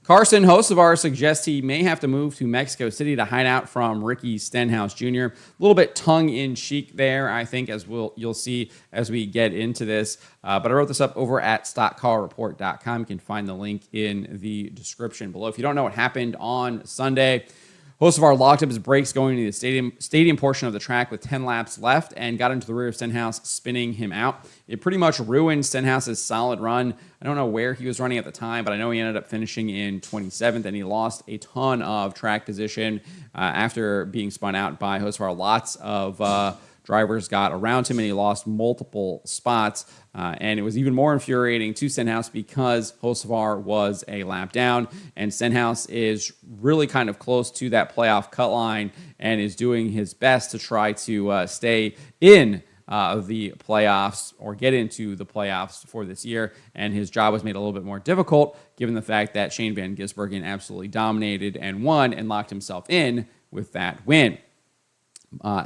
Carson Hocevar suggests he may have to move to Mexico City to hide out from Ricky Stenhouse Jr. A little bit tongue-in-cheek there, I think, as you'll see as we get into this. But I wrote this up over at stockcarreport.com. You can find the link in the description below. If you don't know what happened on Sunday, Hocevar locked up his brakes going to the stadium portion of the track with 10 laps left and got into the rear of Stenhouse, spinning him out. It pretty much ruined Stenhouse's solid run. I don't know where he was running at the time, but I know he ended up finishing in 27th, and he lost a ton of track position after being spun out by Hocevar. Lots of drivers got around him, and he lost multiple spots. And it was even more infuriating to Stenhouse because Hocevar was a lap down, and Stenhouse is really kind of close to that playoff cut line and is doing his best to try to stay in the playoffs or get into the playoffs for this year. And his job was made a little bit more difficult given the fact that Shane Van Gisbergen absolutely dominated and won and locked himself in with that win.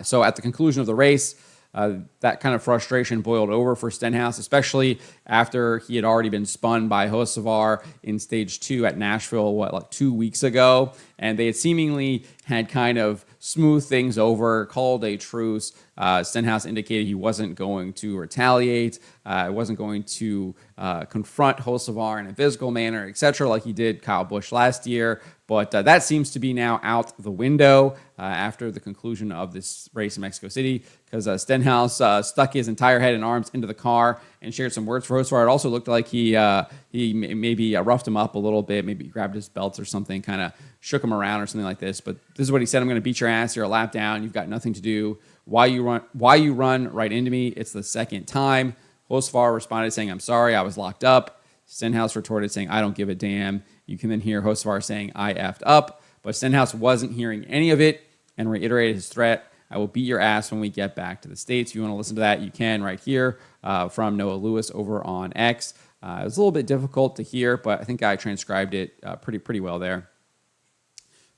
So at the conclusion of the race, that kind of frustration boiled over for Stenhouse, especially after he had already been spun by Hocevar in stage 2 at Nashville, like 2 weeks ago. And they had seemingly had kind of smoothed things over, called a truce. Stenhouse indicated he wasn't going to retaliate, wasn't going to confront Hocevar in a physical manner, etc., like he did Kyle Busch last year. But that seems to be now out the window after the conclusion of this race in Mexico City, because Stenhouse stuck his entire head and arms into the car and shared some words for Hocevar. It also looked like he maybe roughed him up a little bit, maybe grabbed his belts or something, kind of shook him around or something like this. But this is what he said: "I'm going to beat your ass. You're a lap down. You've got nothing to do. Why you run right into me? It's the second time." Hocevar responded saying, "I'm sorry, I was locked up." Stenhouse retorted saying, "I don't give a damn." You can then hear Hocevar saying, "I effed up," but Stenhouse wasn't hearing any of it and reiterated his threat: "I will beat your ass when we get back to the States." If you want to listen to that, you can right here from Noah Lewis over on X. It was a little bit difficult to hear, but I think I transcribed it pretty well there.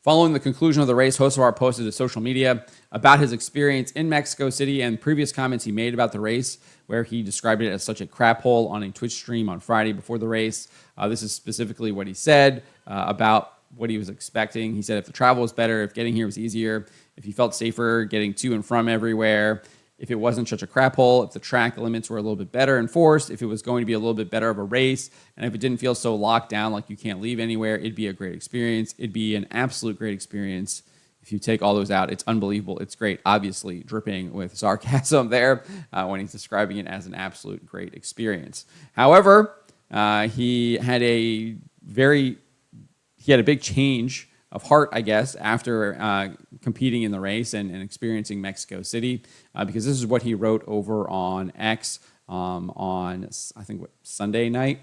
Following the conclusion of the race, Hocevar posted to social media about his experience in Mexico City and previous comments he made about the race, where he described it as such a crap hole on a Twitch stream on Friday before the race. This is specifically what he said about what he was expecting. He said if the travel was better, if getting here was easier, if he felt safer getting to and from everywhere, if it wasn't such a crap hole, if the track limits were a little bit better enforced, if it was going to be a little bit better of a race, and if it didn't feel so locked down like you can't leave anywhere, it'd be a great experience. It'd be an absolute great experience. If you take all those out, it's unbelievable. It's great. Obviously, dripping with sarcasm there when he's describing it as an absolute great experience. However, he had a big change of heart, I guess, after competing in the race and experiencing Mexico City, because this is what he wrote over on X on, I think, Sunday night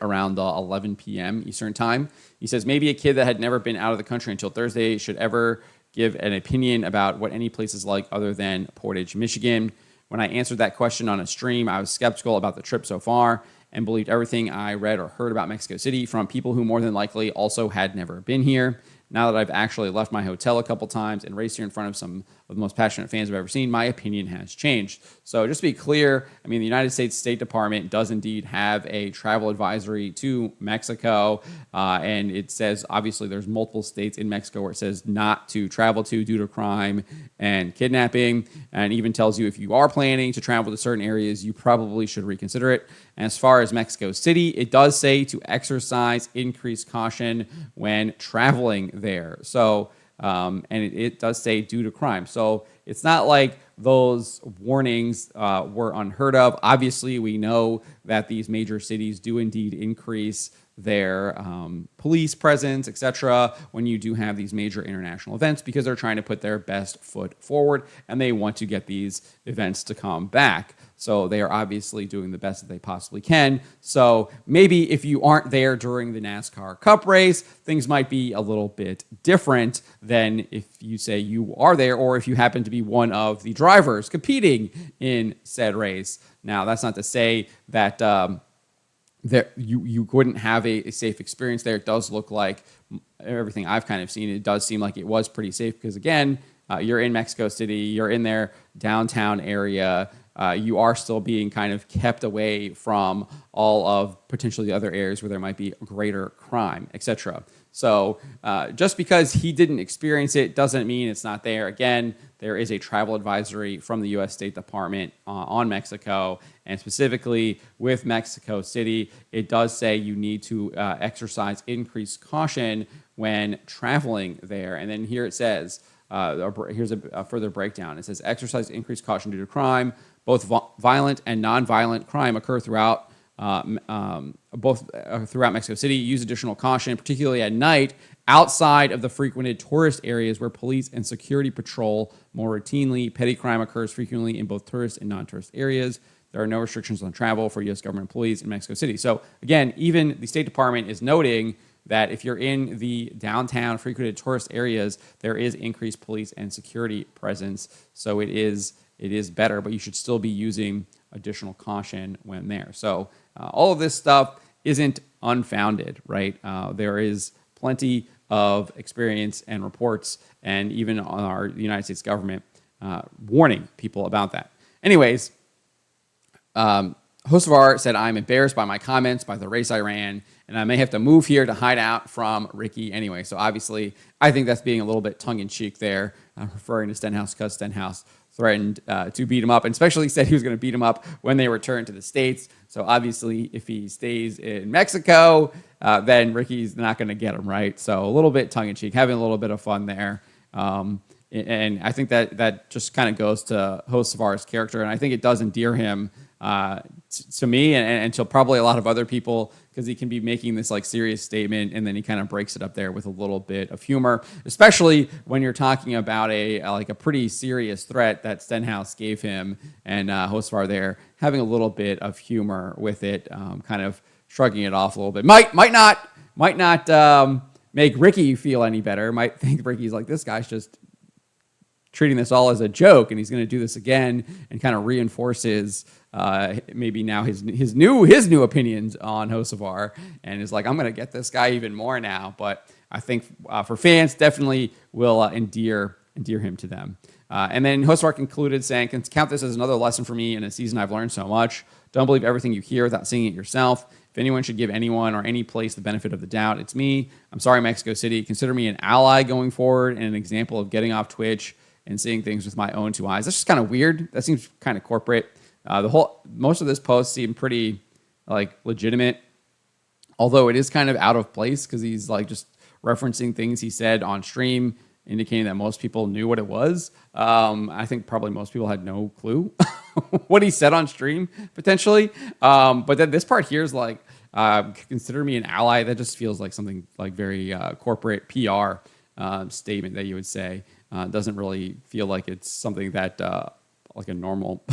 around 11 p.m. Eastern time. He says, "Maybe a kid that had never been out of the country until Thursday should ever give an opinion about what any place is like other than Portage, Michigan. When I answered that question on a stream, I was skeptical about the trip so far and believed everything I read or heard about Mexico City from people who more than likely also had never been here. Now that I've actually left my hotel a couple times and raced here in front of some of the most passionate fans I've ever seen, my opinion has changed." So just to be clear, I mean, the United States State Department does indeed have a travel advisory to Mexico, and it says, obviously, there's multiple states in Mexico where it says not to travel to due to crime and kidnapping, and even tells you if you are planning to travel to certain areas, you probably should reconsider it. And as far as Mexico City, it does say to exercise increased caution when traveling there. So, and it does say due to crime. So it's not like those warnings were unheard of. Obviously, we know that these major cities do indeed increase their police presence, etc., when you do have these major international events, because they're trying to put their best foot forward and they want to get these events to come back. So they are obviously doing the best that they possibly can. So maybe if you aren't there during the NASCAR Cup race, things might be a little bit different than if you say you are there, or if you happen to be one of the drivers competing in said race. Now, that's not to say that that you wouldn't have a safe experience there. It does look like everything I've kind of seen, it does seem like it was pretty safe because, again, you're in Mexico City, you're in their downtown area. you are still being kind of kept away from all of potentially other areas where there might be greater crime, etc. So just because he didn't experience it doesn't mean it's not there. Again, there is a travel advisory from the U.S. State Department on Mexico, and specifically with Mexico City, it does say you need to exercise increased caution when traveling there. And then here it says, here's a further breakdown. It says exercise increased caution due to crime. Both violent and nonviolent crime occur throughout throughout Mexico City. Use additional caution, particularly at night, outside of the frequented tourist areas where police and security patrol more routinely. Petty crime occurs frequently in both tourist and non-tourist areas. There are no restrictions on travel for U.S. government employees in Mexico City. So again, even the State Department is noting that if you're in the downtown frequented tourist areas, there is increased police and security presence. So it is better, but you should still be using additional caution when there. So all of this stuff isn't unfounded, right? There is plenty of experience and reports, and even on our United States government warning people about that. Anyways, Hocevar said, I'm embarrassed by my comments, by the race I ran, and I may have to move here to hide out from Ricky anyway. So obviously, I think that's being a little bit tongue-in-cheek there, referring to Stenhouse because Stenhouse threatened to beat him up, and especially said he was going to beat him up when they return to the States. So obviously, if he stays in Mexico, then Ricky's not going to get him, right? So a little bit tongue-in-cheek, having a little bit of fun there. And I think that just kind of goes to Hocevar's character, and I think it does endear him to me and to probably a lot of other people, because he can be making this like serious statement and then he kind of breaks it up there with a little bit of humor, especially when you're talking about a pretty serious threat that Stenhouse gave him, and Hocevar there having a little bit of humor with it, kind of shrugging it off a little bit. Might not make Ricky feel any better. Might think Ricky's like, this guy's just treating this all as a joke, and he's going to do this again, and kind of reinforces maybe now his new opinions on Hocevar, and is like, I'm going to get this guy even more now. But I think for fans, definitely will endear him to them. And then Hocevar concluded saying, count this as another lesson for me in a season I've learned so much. Don't believe everything you hear without seeing it yourself. If anyone should give anyone or any place the benefit of the doubt, it's me. I'm sorry, Mexico City. Consider me an ally going forward and an example of getting off Twitch and seeing things with my own two eyes. That's just kind of weird. That seems kind of corporate. Most of this post seemed pretty like legitimate, although it is kind of out of place because he's like just referencing things he said on stream, indicating that most people knew what it was. I think probably most people had no clue what he said on stream potentially. But then this part here is like, consider me an ally. That just feels like something like very corporate PR statement that you would say. Doesn't really feel like it's something that like a normal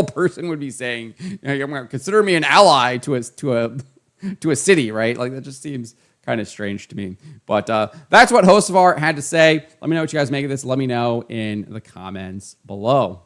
person would be saying. You know, I'm going to consider me an ally to a city, right? Like that just seems kind of strange to me. But that's what Hocevar had to say. Let me know what you guys make of this. Let me know in the comments below.